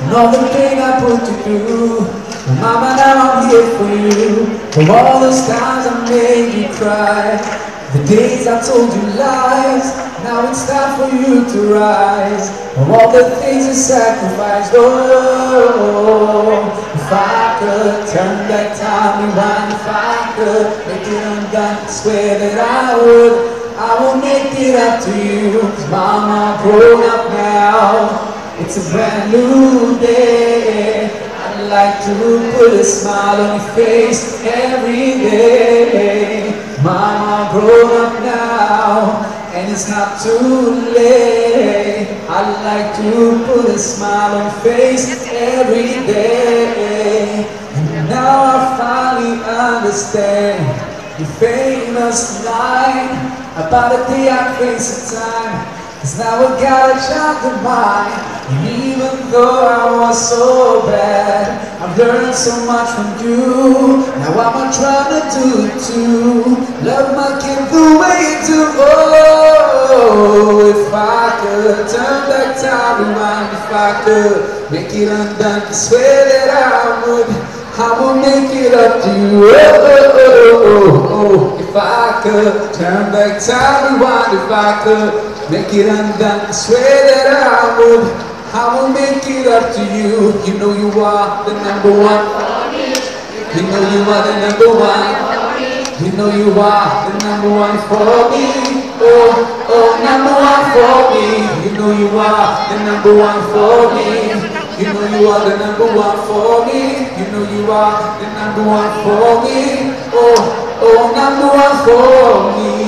and all the pain I put you through. Mama, now I'm here for you. For all those times I made you cry, the days I told you lies. Now it's time for you to rise. Of all the things you sacrificed, oh, if I could turn back time, rewind, if I could make it undone, I swear that I would. I will make it up to you, 'cause mama, I'm grown up now. It's a brand new day. I'd like to put a smile on your face every day. Mama, I'm grown up now, and it's not too late. I'd like to put a smile on your face every day. And now I finally understand your famous line about a day I face the time. 'Cause now I got a child of mine. And even though I was so bad, I've learned so much from you. Now I'm trying to do it too. Love my kid the way you do. Oh, if I could turn back time, rewind, if I could make it undone, I swear that I would. I will make it up to you. Oh, if I could turn back time, rewind, if I could make it undone, I swear that I would. I will make it up to you. You know you are the number one. You know you are the number one. You know you are the number one for me. Oh, number one for me. You know you are the number one for me. You know you are the number one for me. You know you are the number one for me. Oh, number one for me.